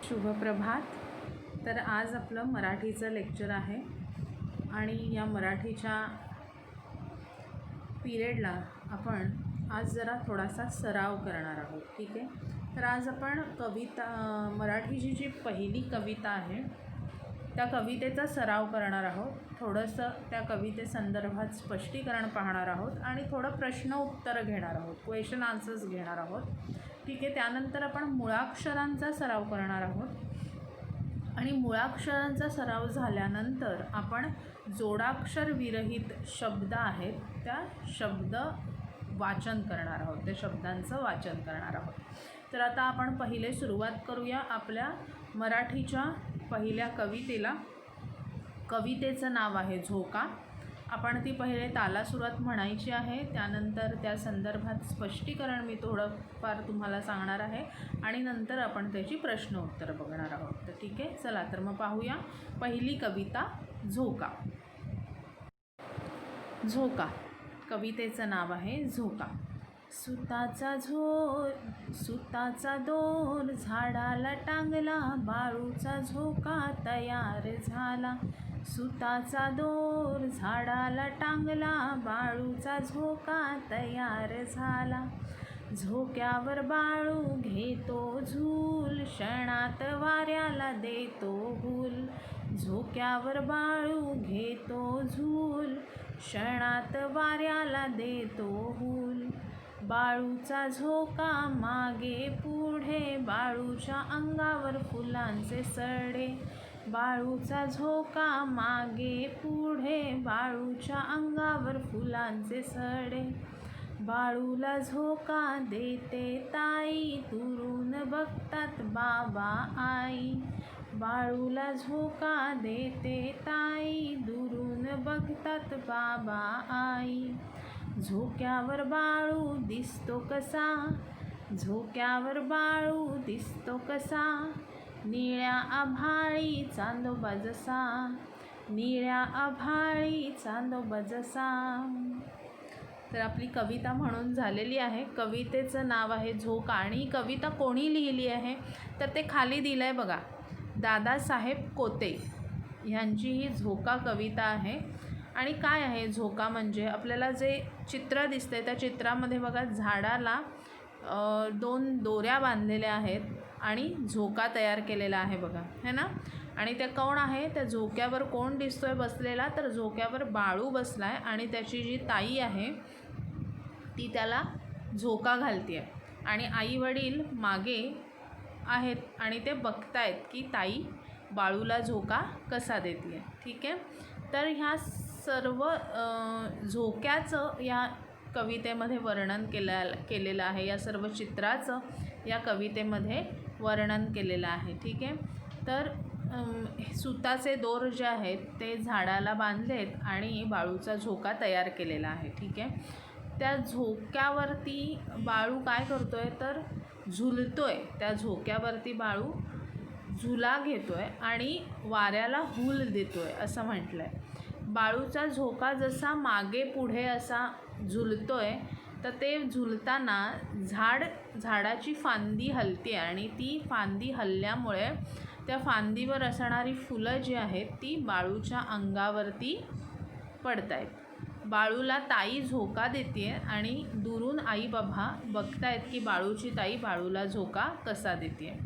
शुभप्रभात. तर आज आपलं मराठीचं लेक्चर आहे आणि या मराठीच्या पिरियडला आपण आज जरा थोडासा सराव करणार आहोत. ठीक आहे. तर आज आपण मराठीची जी पहिली कविता आहे त्या कवितेचा सराव करणार आहोत. थोडंसं त्या कवितेसंदर्भात स्पष्टीकरण पाहणार आहोत आणि थोडं प्रश्न उत्तर घेणार आहोत, क्वेश्चन आन्सर्स घेणार आहोत. ठीक आहे. त्यानंतर आपण मुळाक्षरांचा सराव करणार आहोत आणि मुळाक्षरांचा सराव झाल्यानंतर आपण जोडाक्षर विरहित शब्द आहेत त्या शब्द वाचन करणार आहोत, त्या शब्दांचं वाचन करणार आहोत. तर आता आपण पहिले सुरुवात करूया आपल्या मराठीच्या पहिल्या कवितेला. कवितेचं नाव आहे झोका. आपण ती पहिले तालासुरात म्हणायची आहे, त्यानंतर त्या संदर्भात स्पष्टीकरण मी थोडंफार तुम्हाला सांगणार आहे आणि नंतर आपण त्याची प्रश्न उत्तर बघणार आहोत. तर ठीक आहे, चला तर मग पाहूया पहिली कविता झोका. झोका कवितेचं नाव आहे झोका. सुताचा दोर झाडाला टांगला, बाळूचा झोका तयार झाला. सुताचा दोर झाडाला टांगला, बाळूचा झोका तयार झाला. झोक्यावर बाळू घेतो झूल, क्षणात वाऱ्याला देतो भूल. झोक्यावर बाळू घेतो झूल, क्षणात वाऱ्याला देतो भूल. बाळूचा झोका मागे पुढे, बाळूच्या अंगावर फुलांचे सडे. बाळूचा झोका मागे पुढे, बाळूच्या अंगावर फुलांचे सडे. बाळूला झोका देते ताई, दुरून बघतात बाबा आई. बाळूला झोका देते ताई, दुरून बघतात बाबा आई. झोक्यावर बाळू दिसतो कसा, झोक्यावर बाळू दिसतो कसा. निळ्या आभाळी चांदोबा जसा, निळ्या आभाळी चांदोबा जसा. तर आपली कविता म्हणून झालेली आहे. कवितेचं नाव आहे झोका आणि ही कविता कोणी लिहिली आहे तर ते खाली दिलं आहे बघा, दादासाहेब कोते ह्यांची ही झोका कविता आहे. आणि काय आहे झोका म्हणजे, आपल्याला जे चित्र दिसते त्या चित्रामध्ये बघा झाडाला 2 दोऱ्या बांधलेल्या आहेत आणि झोका तयार केलेला आहे बघा, है ना. आणि त्या कोण आहे, त्या झोक्यावर कोण दिसतोय बसलेला, तर झोक्यावर बाळू बसला आहे आणि त्याची जी ताई आहे ती त्याला झोका घालते आहे आणि आई वडील मागे आहेत आणि ते बघतायत की ताई बाळूला झोका कसा देते आहे. ठीक आहे. तर ह्या सर्व झोक्याचं या कवितेमध्ये वर्णन केलेलं आहे, या सर्व चित्राचं या कवितेमध्ये वर्णन केलेलं आहे. ठीक आहे. तर सुताचे दोर जे आहेत ते झाडाला बांधलेत आणि बाळूचा झोका तयार केलेला आहे. ठीक आहे. त्या झोक्यावरती बाळू काय करतोय तर झुलतोय. त्या झोक्यावरती बाळू झुला घेतोय आणि वाऱ्याला हूल देतोय असं म्हटलं आहे. बाळूचा झोका जसा मागे पुढे असा झुलतोय तर ते झुलताना झाडाची फांदी हलते आणि ती फांदी हलल्यामुळे त्या फांदीवर असणारी फुलं जी आहेत ती बाळूच्या अंगावरती पडत आहेत. बाळूला ताई झोका देते आणि दुरून आई बाबा बघतायत की बाळूची ताई बाळूला झोका कसा देते.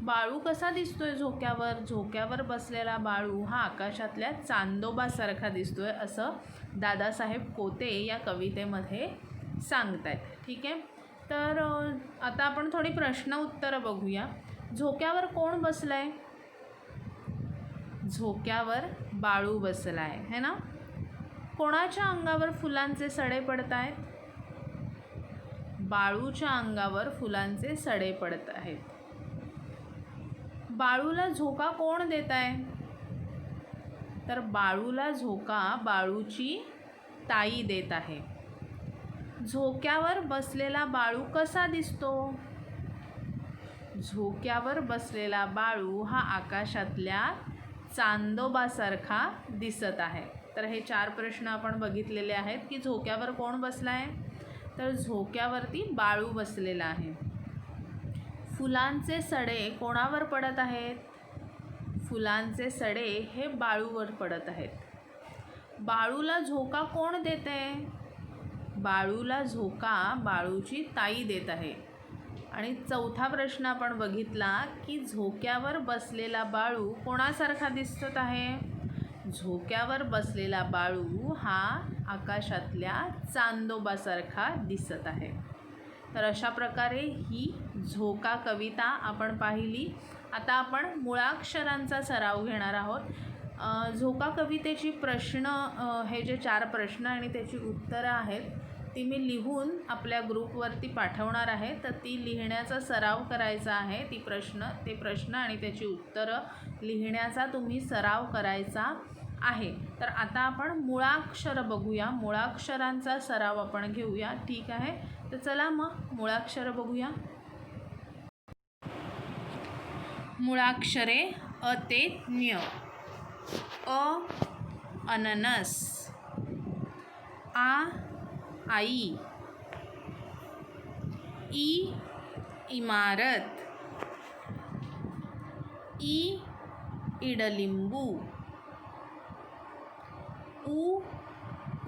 बाळू कसा दिसतोय झोक्यावर, झोक्यावर बसलेला बाळू हा आकाशातल्या चांदोबासारखा दिसतोय असं दादासाहेब कोते या कवितेमध्ये सांगतायत. ठीक आहे. तर आता आपण थोडी प्रश्न उत्तरं बघूया. झोक्यावर कोण बसलाय, झोक्यावर बाळू बसलाय, है ना. कोणाच्या अंगावर फुलांचे सडे पडत आहेत, बाळूच्या अंगावर फुलांचे सडे पडत आहेत. बाळूला झोका कोण देत आहे तर बाळूला झोका बाळूची ताई देत आहे. झोक्यावर बसलेला बाळू कसा दिसतो, झोक्यावर बसलेला बाळू हा आकाशातल्या चांदोबासारखा दिसत आहे. तर हे 4 प्रश्न आपण बघितलेले आहेत की झोक्यावर कोण बसला आहे तर झोक्यावरती बाळू बसलेला आहे. फुलांचे सडे कोणावर पडत आहेत? फुलांचे सडे हे बाळूवर पडत आहेत. बाळूला झोका कोण देते? बाळूला झोका बाळूची ताई देत आहे. आणि चौथा प्रश्न आपण बघितला की झोक्यावर बसलेला बाळू कोणासारखा दिसत आहे? झोक्यावर बसलेला बाळू हा आकाशातल्या चांदोबासारखा दिसत आहे. तर अशा प्रकारे ही झोका कविता आपण पाहिली. आता आपण मुळाक्षरांचा सराव घेणार आहोत. झोका कवितेची प्रश्न हे जे 4 प्रश्न आणि त्याची उत्तरं आहेत ती मी लिहून आपल्या ग्रुपवरती पाठवणार आहे. तर ती लिहिण्याचा सराव करायचा आहे. ते प्रश्न आणि त्याची उत्तरं लिहिण्याचा तुम्ही सराव करायचा आहे. तर आता आपण मुळाक्षर बघूया. मुळाक्षरांचा सराव आपण घेऊया. ठीक आहे. तर चला मग मुळाक्षर बघूया. मुळाक्षरे अ ते ञ. अ अननस. आ आई. ई इमारत. ई इडलिंबू. उ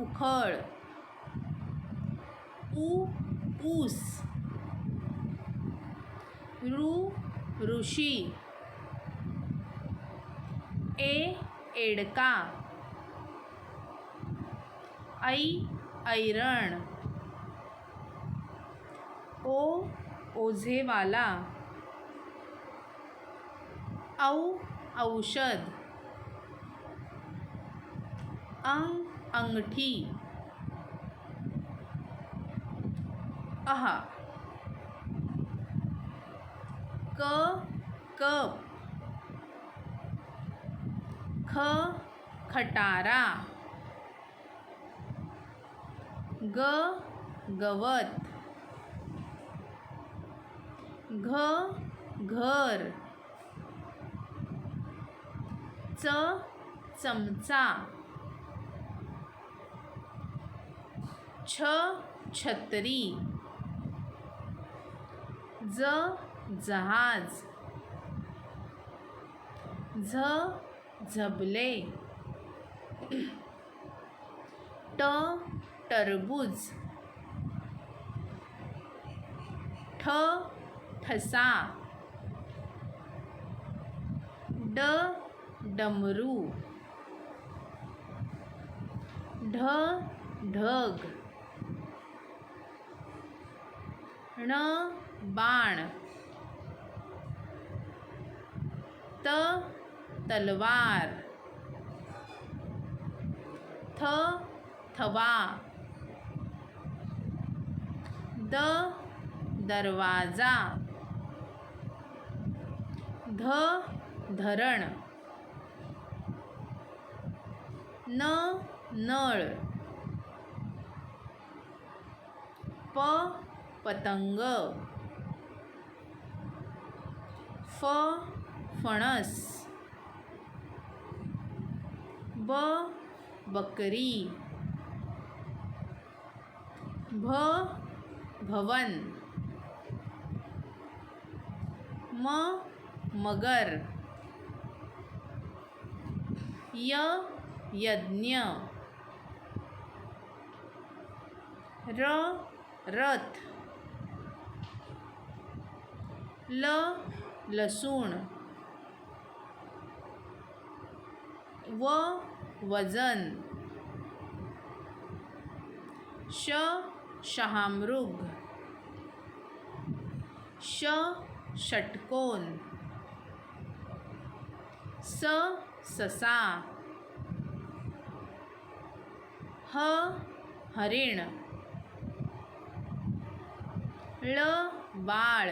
उखळ. ऊ ऊस. ऋ ऋषी. ए एडका. ऐ ऐरण. ओ ओझेवाला. औ औषध. अंगठी. अहा. क कप. ख खटारा. ग गवत. घ घर. च चमचा. छ छत्री. ज जहाज. झ झबले. ट टरबूज. ठ ठसा. ड डमरू. ढ ढग. ण बाण. त तलवार. थ थवा. द दरवाजा. ध धरण. न नळ. प पतंग. फ फणस. ब बकरी. भ भवन. म मगर. य यज्ञ. र रथ. ल लसूण. व वजन. श शहामृग. ष षटकोन. स ससा. ह हरिण. ळ बाळ.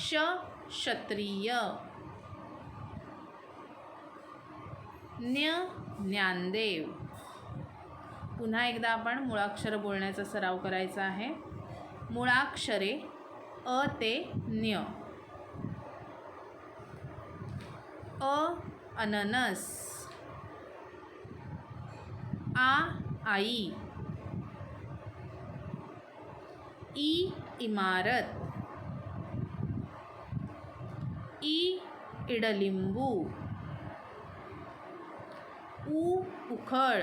श क्षत्रिय. ज्ञ ज्ञानदेव. पुन्हा एकदा आपण मुळाक्षर बोलण्याचा सराव करायचा आहे. मुळाक्षरे अ ते ज्ञ. अ अननस. आ आई. इमारत. इडलिंबू. उखळ.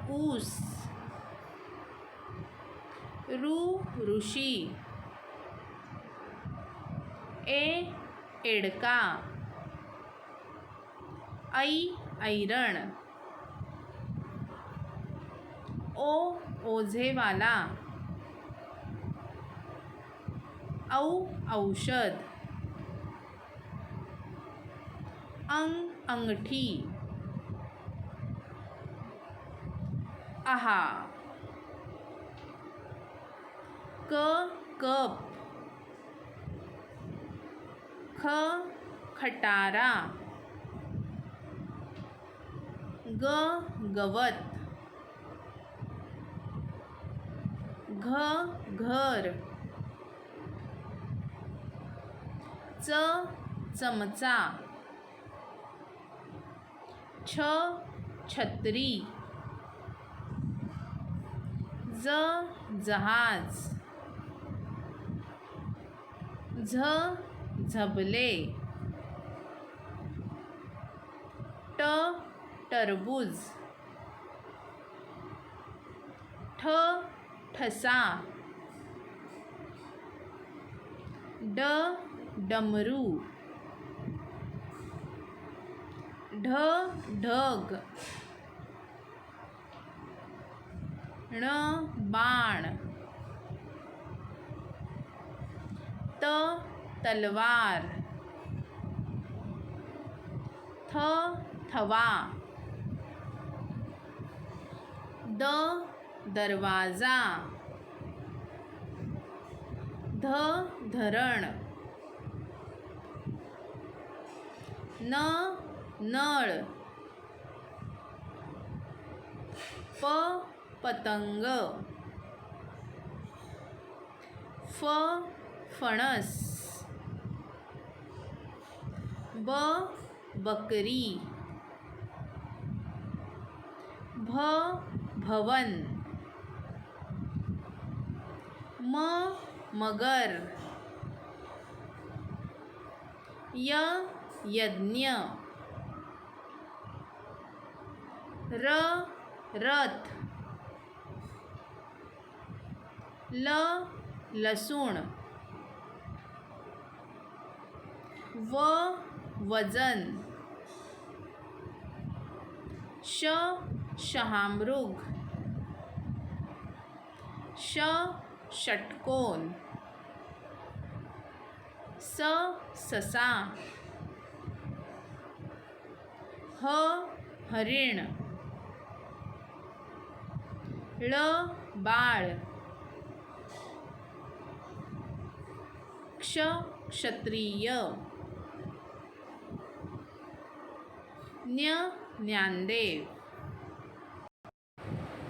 ऊस. ऋषी. एडका. ऐरण. ओझेवाला. औषध. अंगठी. आहा. कप. खटारा. गवत. घर. चमचा. छत्री. जहाज. झबले. टरबूज. ठसा. डमरू. ढग. बाण. तलवार. थवा. दरवाजा. धरण. नळ. पतंग. फणस. बकरी. भवन. मगर. यज्ञ. रथ. लसूण. वजन. शहामृग. षटकोन. ससा. हरिण. बाळ. क्षत्रिय. ज्ञानदेव.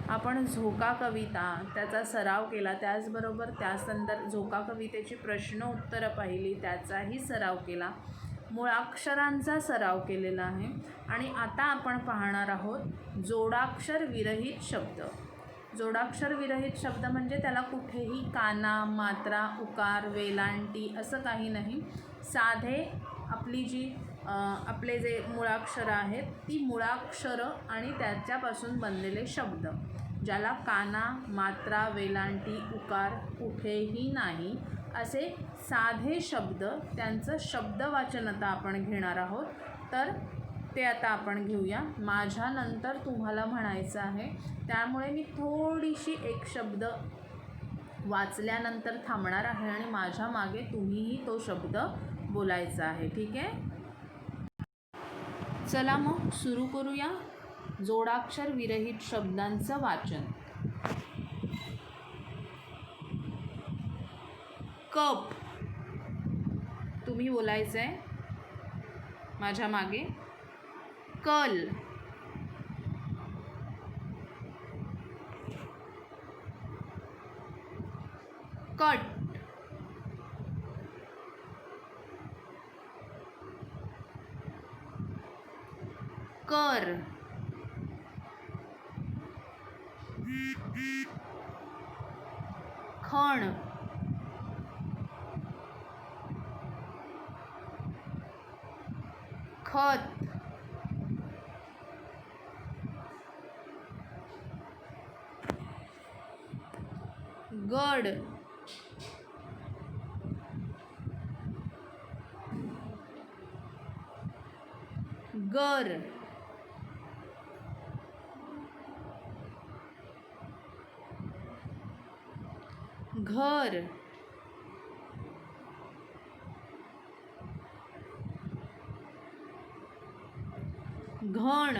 आपण झोका कविता त्याचा सराव केला, त्याचबरोबर झोका कवितेची प्रश्न उत्तरं पाहिली, त्याचाही सराव केला, मुळाक्षरांचा सराव केलेला आहे. आणि आता आपण पाहणार आहोत जोडाक्षर विरहित शब्द. जोडाक्षर विरहित शब्द म्हणजे त्याला कुठेही काना, मात्रा, उकार, वेलांटी असं काही नाही. साधे आपले जे मुळाक्षरं आहेत ती मुळाक्षरं आणि त्याच्यापासून बनलेले शब्द, ज्याला काना, मात्रा, वेलांटी, उकार कुठेही नाही असे साधे शब्द, त्यांचं शब्दवाचन आता आपण घेणार आहोत. तर ते आता आपण घेऊया. माझ्यानंतर तुम्हाला म्हणायचं आहे, त्यामुळे मी थोडीशी एक शब्द वाचल्यानंतर थांबणार आहे आणि माझ्या मागे तुम्हीही तो शब्द बोलायचा आहे. ठीक आहे? चला मग सुरू करूया जोडाक्षर विरहित शब्दांचं वाचन. कप. तुम्ही बोलायचं आहे माझ्या मागे. कल. कट. कर. खत, गड, गर, घर, घण,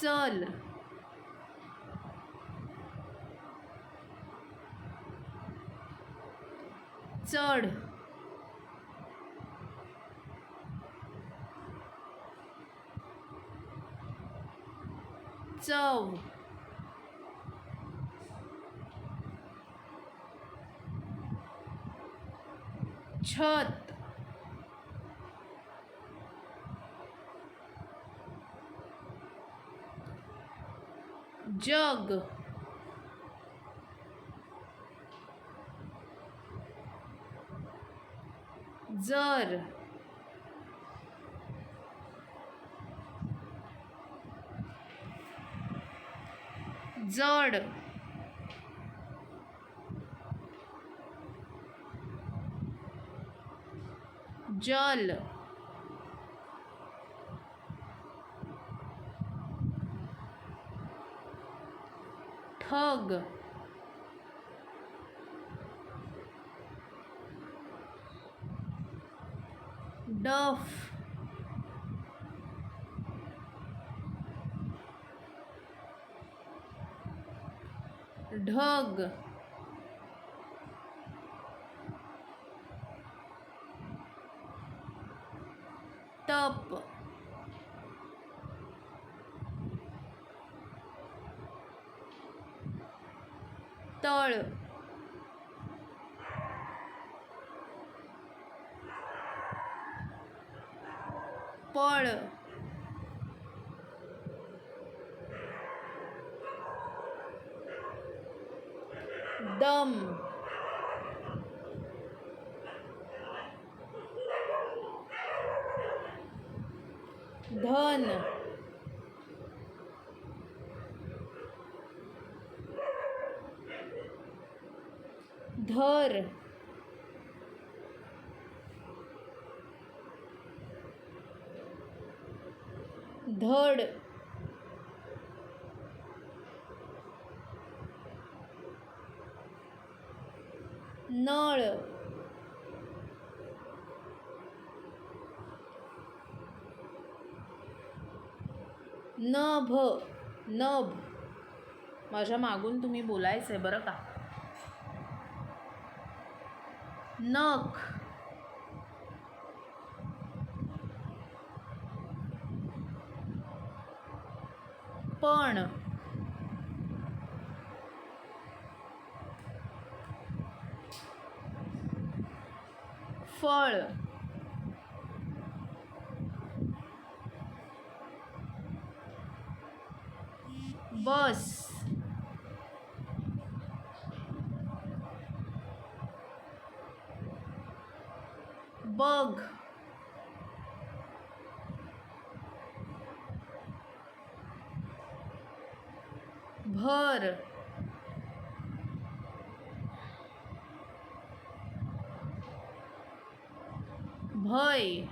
चल, चढ, चव, छत, जग, जर, जड, जल, ठग, डफ, ढग, तप, तळ, पळ, दम, धन, धर, धड, नळ, नभ, नभ. माझ्या मागून तुम्ही बोलायचंय बरं का. नख, पण, फळ, बस, बघ, भर, भय,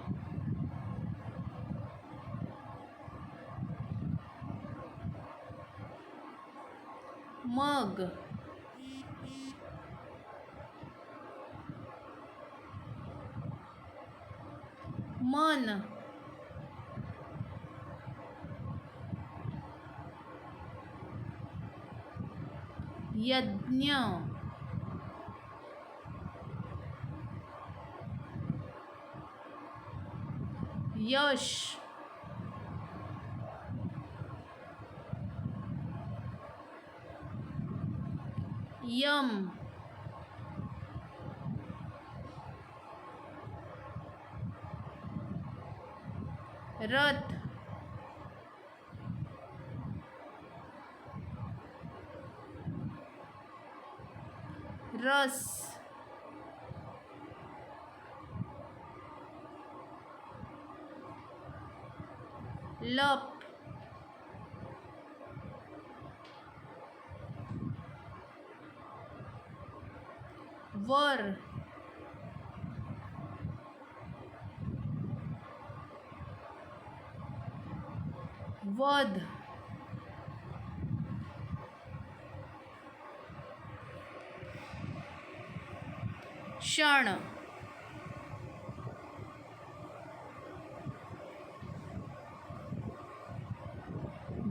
मग, मन, यज्ञ, यश, यम, रथ, रस, लप, वर, वध, क्षण,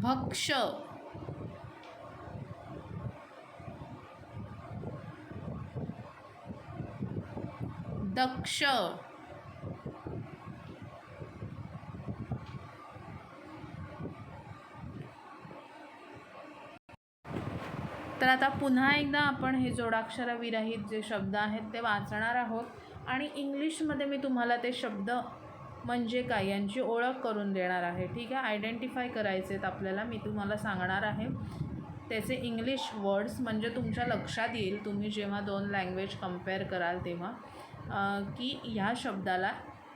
भक्ष, दक्ष, तर आता पुन्हा एकदा आपण हे जोडाक्षरविरहित जे शब्द आहेत ते वाचणार आहोत आणि इंग्लिशमध्ये मी तुम्हाला ते शब्द म्हणजे काय यांची ओळख करून देणार आहे. ठीक आहे, आयडेंटिफाय करायचे आहेत आपल्याला. मी तुम्हाला सांगणार आहे त्याचे इंग्लिश वर्ड्स, म्हणजे तुमच्या लक्षात येईल तुम्ही जेव्हा दोन लँग्वेज कंपेअर कराल तेव्हा की ह्या शब्दाला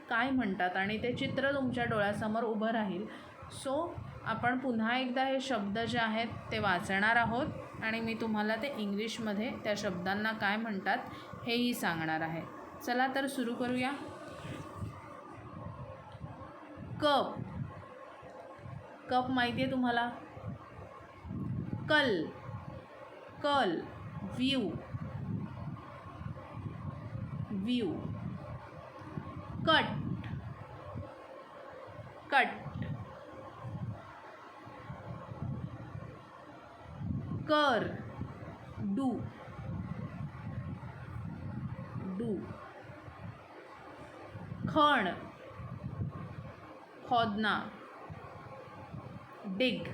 काय म्हणतात आणि ते चित्र तुमच्या डोळ्यासमोर उभं राहील. सो आपण पुन्हा एकदा हे शब्द जे आहेत ते वाचणार आहोत आणि मी तुम्हाला ते इंग्लिशमध्ये त्या शब्दांना काय म्हणतात हेही सांगणार आहे. चला तर सुरू करूया. कप, कप माहिती आहे तुम्हाला. कल, कल, व्यू, व्यू, कट, कट, कर, डू, डू, खण, खोदना, डिग,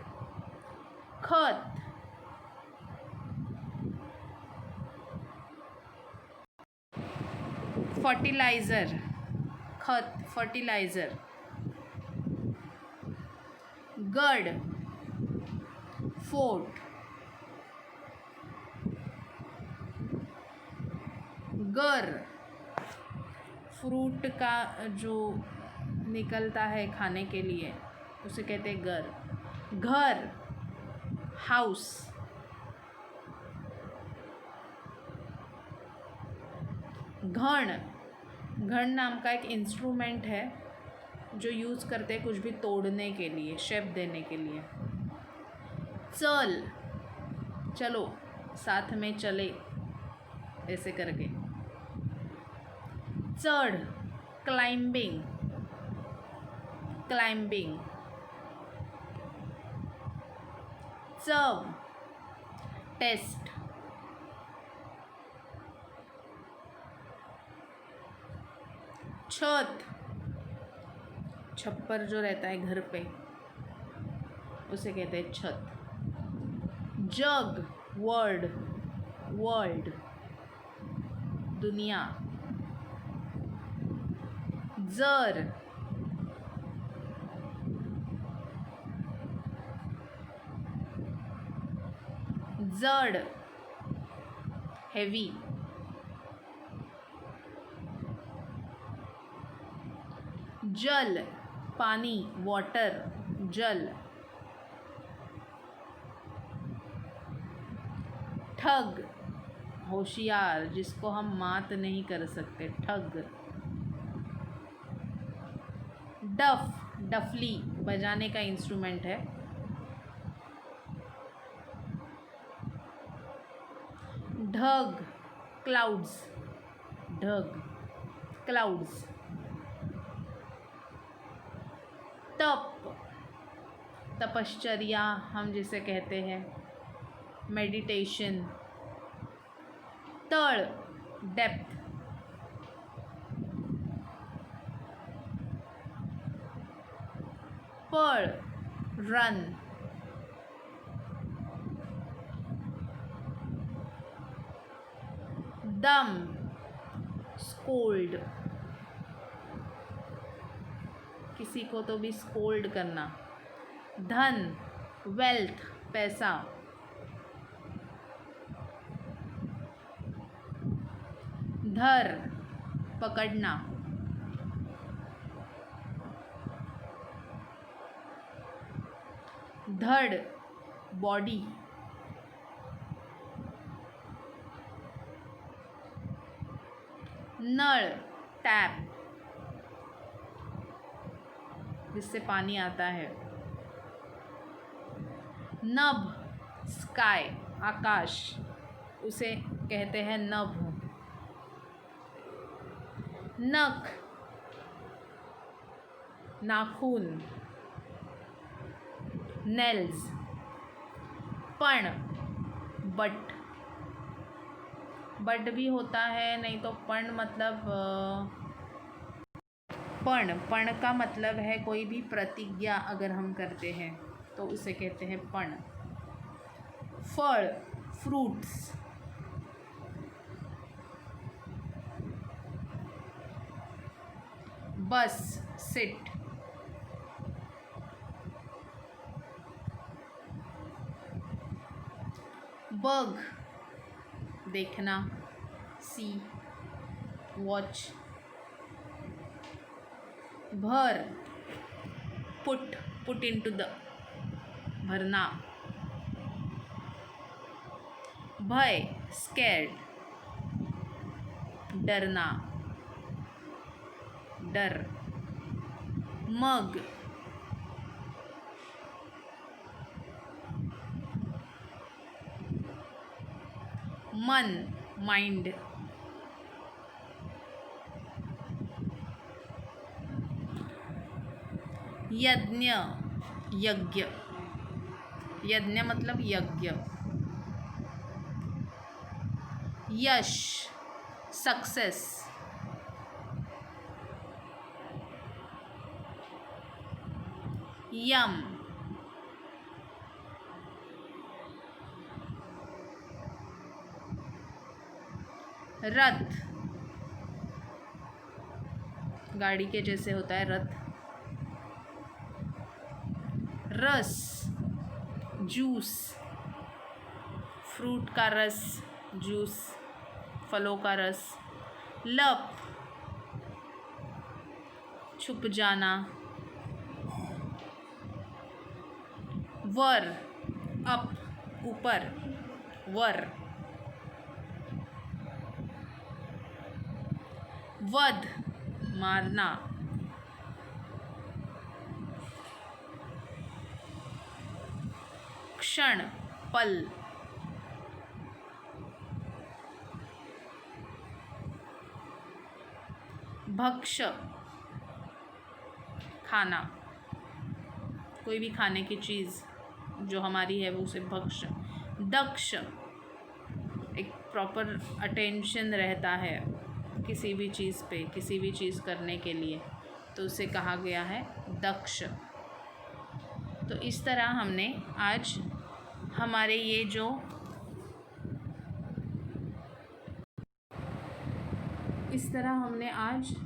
खत, फर्टिलाइजर, खत, फर्टिलाइजर, गड, फोर्ट, गर, फ्रूट का जो निकलता है खाने के लिए उसे कहते हैं गर. घर, हाउस, घण, घण नाम का एक इंस्ट्रूमेंट है जो यूज़ करते हैं कुछ भी तोड़ने के लिए, शेप देने के लिए. चल, चलो, साथ में चले, ऐसे करके. चढ़, क्लाइंबिंग, क्लाइंबिंग. चव, टेस्ट. छत, छप्पर जो रहता है घर पे उसे कहते हैं छत. जग, वर्ल्ड, वर्ल्ड, दुनिया. जर, जड़, हेवी. जल, पानी, वाटर, जल. ठग, होशियार, जिसको हम मात नहीं कर सकते, ठग. डफ, डफली, बजाने का इंस्ट्रूमेंट है. ढग, क्लाउड्स, ढग, क्लाउड्स. तप, तपश्चर्या हम जिसे कहते हैं, मेडिटेशन. तड़, डेप्थ. पड़, रन. दम, स्कोल्ड, किसी को तो भी स्कोल्ड करना. धन, वेल्थ, पैसा. धर पकड़ना, धड़ बॉडी, नल टैप जिससे पानी आता है, नभ स्काई आकाश, उसे कहते हैं नभ, नख नाखून, नेल्स, पण बट, बट भी होता है, नहीं तो पण मतलब पण का मतलब है कोई भी प्रतिज्ञा अगर हम करते हैं तो उसे कहते हैं पण। फल फ्रूट्स, बस सिट, बग देखना, सी वॉच, भर पुट इनटू द भरना, भय स्कैर्ड डरना, डर, मग मन माइंड, यज्ञ यज्ञ, यज्ञ मतलब यज्ञ, यश सक्सेस, यम रथ गाड़ी के जैसे होता है रथ, रस जूस फ्रूट का रस, जूस फलों का रस, लप छुप जाना, वर अप ऊपर, वर, वध मारना, क्षण पल, भक्ष खाना, कोई भी खाने की चीज़ जो हमारी है वो उसे भक्ष, दक्ष एक प्रॉपर अटेंशन रहता है किसी भी चीज़ पे, किसी भी चीज़ करने के लिए, तो उसे कहा गया है दक्ष। तो इस तरह हमने आज हमारे ये जो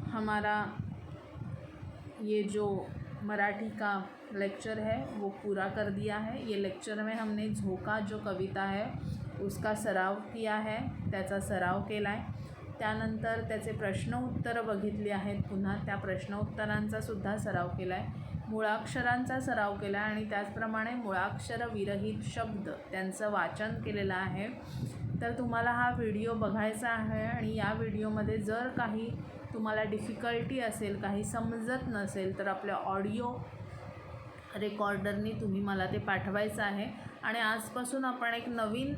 हमारा ये जो मराठी का लेक्चर है वो पूरा कर दिया है। ये लेक्चर में हमने झोका जो कविता है उसका सराव किया है, त्याचा सराव केला आहे। त्यानंतर त्याचे प्रश्न उत्तरं बघितली आहेत, पुन्हा त्या प्रश्न उत्तरांचा सुद्धा सराव केला आहे, मुळाक्षरांचा सराव केला आहे आणि त्याचप्रमाणे मुळाक्षर विरहित शब्द त्यांचं वाचन केलेलं आहे। तर तुम्हाला हा व्हिडिओ बघायचा आहे आणि या व्हिडिओमध्ये जर काही तुम्हाला डिफिकल्टी असेल, काही समजत नसेल तर आपल्या ऑडिओ रेकॉर्डरनी तुम्ही मला ते पाठवायचं आहे। आणि आजपासून आपण एक नवीन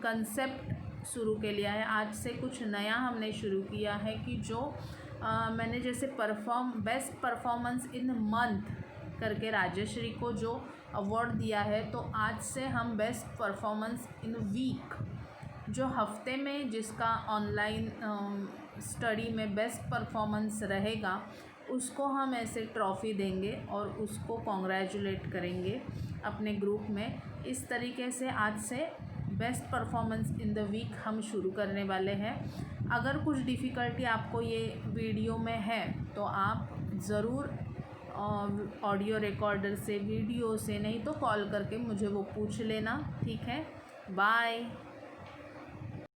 कंसेप्ट शुरू के है। आज से कुछ नया हमने शुरू किया है कि जो मैंने जैसे बेस्ट परफॉर्मेंस इन मंथ करके राजश्री को जो अवार्ड दिया है, तो आज से हम बेस्ट परफॉर्मेंस इन वीक जो हफ्ते में जिसका ऑनलाइन स्टडी में बेस्ट परफॉर्मेंस रहेगा उसको हम ऐसे ट्रॉफ़ी देंगे और उसको कॉन्ग्रेचुलेट करेंगे अपने ग्रुप में। इस तरीके से आज से best performance in the week हम शुरू करने वाले हैं। अगर कुछ डिफ़िकल्टी आपको ये वीडियो में है तो आप ज़रूर ऑडियो रिकॉर्डर से, वीडियो से, नहीं तो कॉल करके मुझे वो पूछ लेना, ठीक है। बाय।